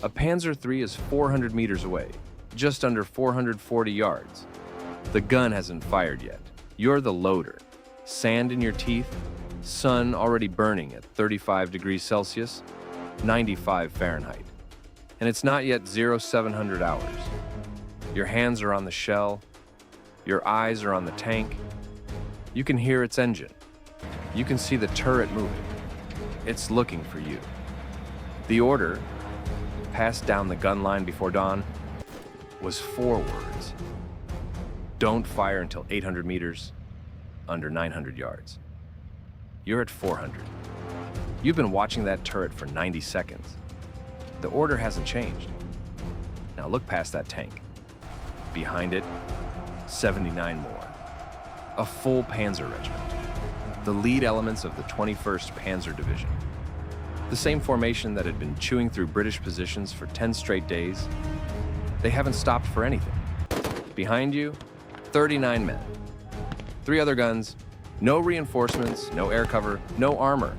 A Panzer III is 400 meters away, just under 440 yards. The gun hasn't fired yet. You're the loader. Sand in your teeth, sun already burning at 35 degrees Celsius, 95 Fahrenheit. And it's not yet 0700 hours. Your hands are on the shell. Your eyes are on the tank. You can hear its engine. You can see the turret moving. It's looking for you. The order, passed down the gun line before dawn, was 4 words. Don't fire until 800 meters, under 900 yards. You're at 400. You've been watching that turret for 90 seconds. The order hasn't changed. Now look past that tank. Behind it, 79 more. A full Panzer regiment. The lead elements of the 21st Panzer Division. The same formation that had been chewing through British positions for 10 straight days. They haven't stopped for anything. Behind you, 39 men. 3 other guns, no reinforcements, no air cover, no armor.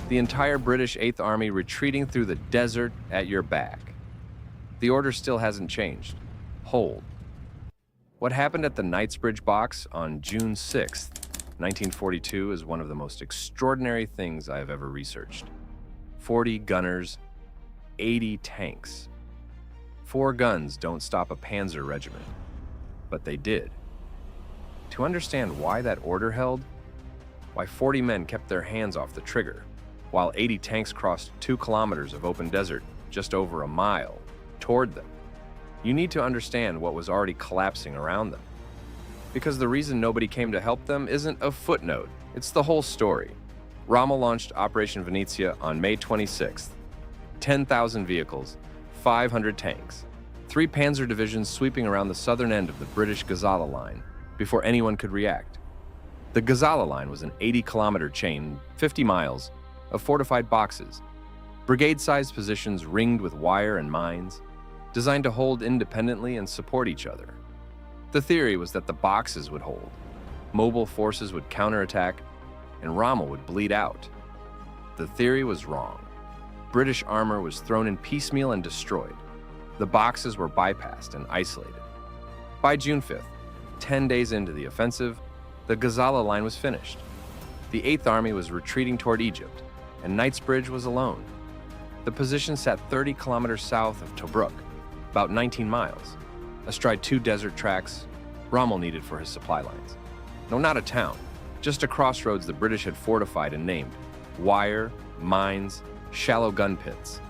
The entire British 8th Army retreating through the desert at your back. The order still hasn't changed. Hold. What happened at the Knightsbridge Box on June 6th, 1942 is one of the most extraordinary things I have ever researched. 40 gunners, 80 tanks. 4 guns don't stop a Panzer regiment, but they did. To understand why that order held, why 40 men kept their hands off the trigger, while 80 tanks crossed 2 kilometers of open desert just over a mile toward them, you need to understand what was already collapsing around them. Because the reason nobody came to help them isn't a footnote, it's the whole story. Rommel launched Operation Venezia on May 26th. 10,000 vehicles, 500 tanks, 3 Panzer divisions sweeping around the southern end of the British Gazala Line before anyone could react. The Gazala Line was an 80-kilometer chain, 50 miles, of fortified boxes, brigade-sized positions ringed with wire and mines, designed to hold independently and support each other. The theory was that the boxes would hold, mobile forces would counterattack, and Rommel would bleed out. The theory was wrong. British armor was thrown in piecemeal and destroyed. The boxes were bypassed and isolated. By June 5th, 10 days into the offensive, the Gazala Line was finished. The 8th Army was retreating toward Egypt, and Knightsbridge was alone. The position sat 30 kilometers south of Tobruk, about 19 miles, astride 2 desert tracks Rommel needed for his supply lines. No, not a town, just a crossroads the British had fortified and named wire, mines, shallow gun pits.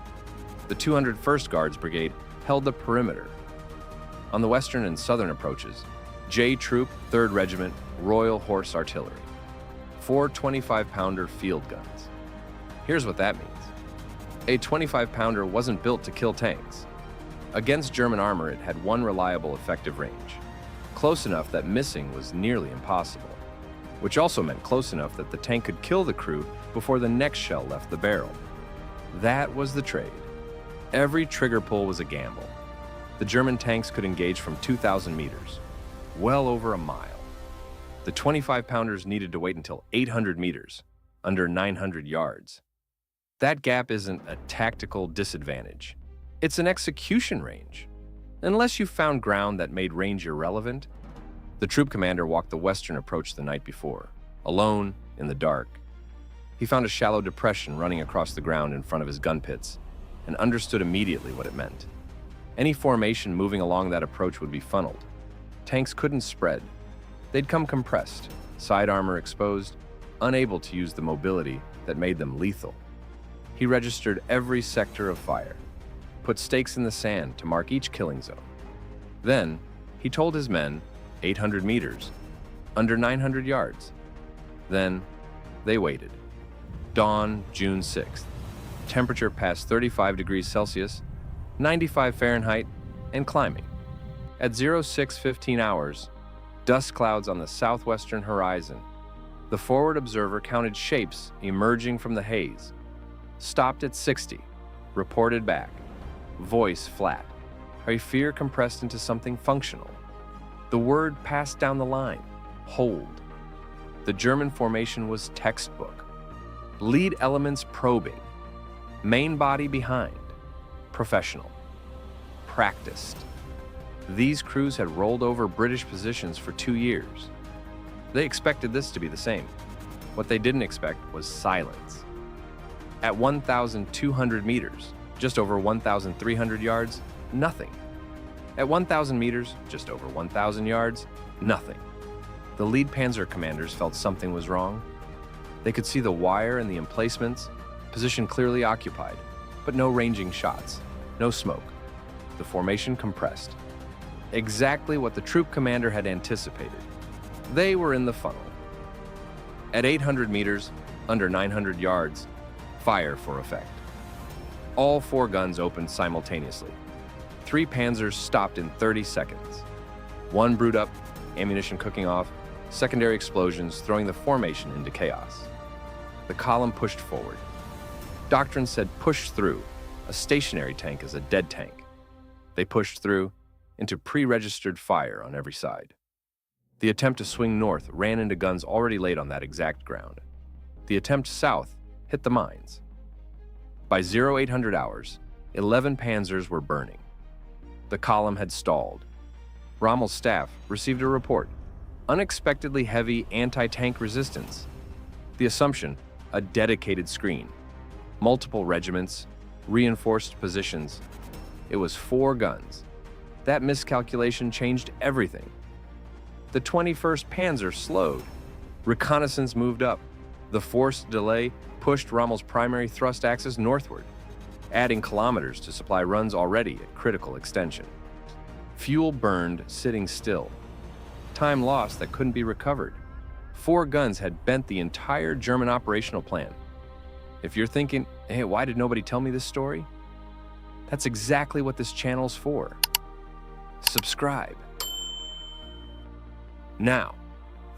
The 201st Guards Brigade held the perimeter. On the western and southern approaches, J Troop, 3rd Regiment, Royal Horse Artillery. 4 25-pounder field guns. Here's what that means. A 25-pounder wasn't built to kill tanks. Against German armor, it had one reliable, effective range, close enough that missing was nearly impossible, which also meant close enough that the tank could kill the crew before the next shell left the barrel. That was the trade. Every trigger pull was a gamble. The German tanks could engage from 2,000 meters, well over a mile. The 25-pounders needed to wait until 800 meters, under 900 yards. That gap isn't a tactical disadvantage. It's an execution range. Unless you found ground that made range irrelevant. The troop commander walked the western approach the night before, alone, in the dark. He found a shallow depression running across the ground in front of his gun pits and understood immediately what it meant. Any formation moving along that approach would be funneled. Tanks couldn't spread. They'd come compressed, side armor exposed, unable to use the mobility that made them lethal. He registered every sector of fire, put stakes in the sand to mark each killing zone. Then, he told his men, 800 meters, under 900 yards. Then, they waited. Dawn, June 6th. Temperature past 35 degrees Celsius, 95 Fahrenheit, and climbing. At 06:15 hours, dust clouds on the southwestern horizon. The forward observer counted shapes emerging from the haze. Stopped at 60, reported back. Voice flat. A fear compressed into something functional. The word passed down the line. Hold. The German formation was textbook. Lead elements probing. Main body behind. Professional. Practiced. These crews had rolled over British positions for 2 years. They expected this to be the same. What they didn't expect was silence. At 1,200 meters, just over 1,300 yards, nothing. At 1,000 meters, just over 1,000 yards, nothing. The lead panzer commanders felt something was wrong. They could see the wire and the emplacements, position clearly occupied, but no ranging shots, no smoke. The formation compressed. Exactly what the troop commander had anticipated. They were in the funnel. At 800 meters, under 900 yards, fire for effect. All 4 guns opened simultaneously. 3 panzers stopped in 30 seconds. 1 brewed up, ammunition cooking off, secondary explosions throwing the formation into chaos. The column pushed forward. Doctrine said push through. A stationary tank is a dead tank. They pushed through into pre-registered fire on every side. The attempt to swing north ran into guns already laid on that exact ground. The attempt south hit the mines. By 0800 hours, 11 panzers were burning. The column had stalled. Rommel's staff received a report. Unexpectedly heavy anti-tank resistance. The assumption, a dedicated screen. Multiple regiments, reinforced positions. It was 4 guns. That miscalculation changed everything. The 21st Panzer slowed. Reconnaissance moved up. The forced delay pushed Rommel's primary thrust axis northward, adding kilometers to supply runs already at critical extension. Fuel burned sitting still. Time lost that couldn't be recovered. 4 guns had bent the entire German operational plan. If you're thinking, hey, why did nobody tell me this story? That's exactly what this channel's for. Subscribe. Now,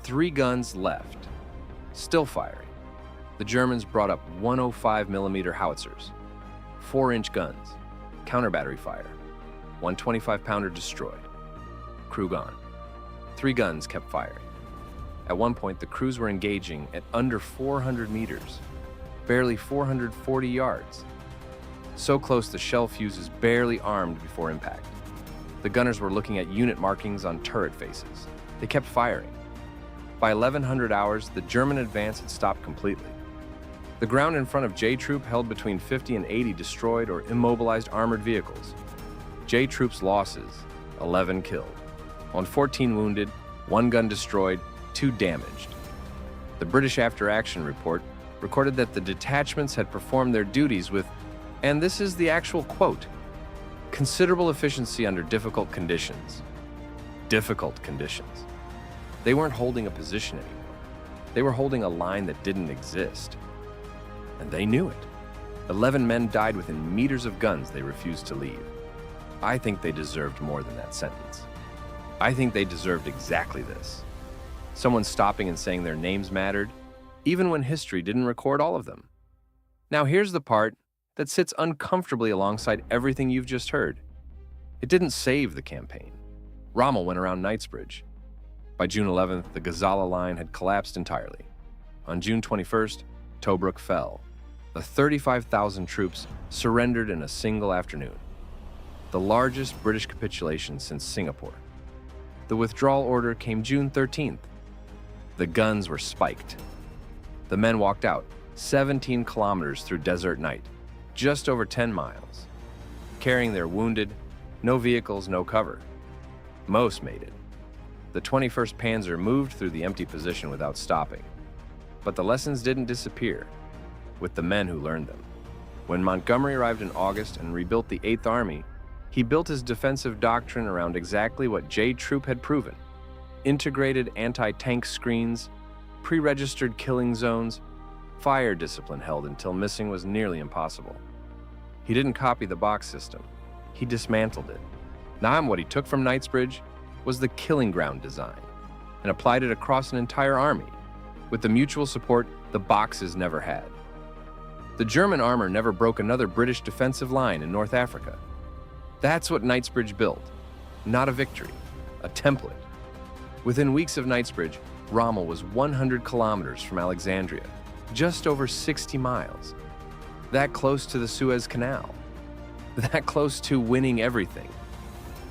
3 guns left, still firing. The Germans brought up 105mm howitzers, 4-inch guns, counter-battery fire, 125-pounder destroyed. Crew gone. 3 guns kept firing. At one point, the crews were engaging at under 400 meters, barely 440 yards. So close the shell fuses barely armed before impact. The gunners were looking at unit markings on turret faces. They kept firing. By 1100 hours, the German advance had stopped completely. The ground in front of J Troop held between 50 and 80 destroyed or immobilized armored vehicles. J Troop's losses, 11 killed. On 14 wounded, 1 gun destroyed, 2 damaged. The British after-action report recorded that the detachments had performed their duties with, and this is the actual quote, considerable efficiency under difficult conditions. Difficult conditions. They weren't holding a position anymore. They were holding a line that didn't exist. And they knew it. 11 men died within meters of guns they refused to leave. I think they deserved more than that sentence. I think they deserved exactly this. Someone stopping and saying their names mattered, even when history didn't record all of them. Now here's the part that sits uncomfortably alongside everything you've just heard. It didn't save the campaign. Rommel went around Knightsbridge. By June 11th, the Gazala Line had collapsed entirely. On June 21st, Tobruk fell. The 35,000 troops surrendered in a single afternoon. The largest British capitulation since Singapore. The withdrawal order came June 13th. The guns were spiked. The men walked out 17 kilometers through desert night, just over 10 miles, carrying their wounded, no vehicles, no cover. Most made it. The 21st Panzer moved through the empty position without stopping. But the lessons didn't disappear, with the men who learned them. When Montgomery arrived in August and rebuilt the 8th Army, he built his defensive doctrine around exactly what J Troop had proven: integrated anti-tank screens, pre-registered killing zones, fire discipline held until missing was nearly impossible. He didn't copy the box system. He dismantled it. Now what he took from Knightsbridge was the killing ground design and applied it across an entire army, with the mutual support the boxes never had. The German armor never broke another British defensive line in North Africa. That's what Knightsbridge built. Not a victory, a template. Within weeks of Knightsbridge, Rommel was 100 kilometers from Alexandria, just over 60 miles, that close to the Suez Canal. that close to winning everything.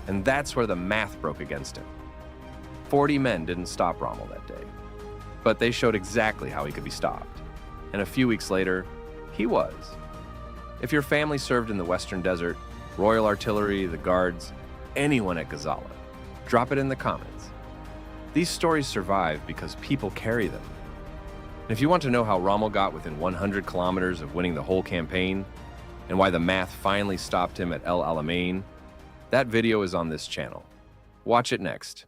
And that's where the math broke against him. 40 men didn't stop Rommel that day, but they showed exactly how he could be stopped. And a few weeks later, he was. If your family served in the Western Desert, Royal Artillery, the Guards, anyone at Gazala, drop it in the comments. These stories survive because people carry them. And if you want to know how Rommel got within 100 kilometers of winning the whole campaign, and why the math finally stopped him at El Alamein, that video is on this channel. Watch it next.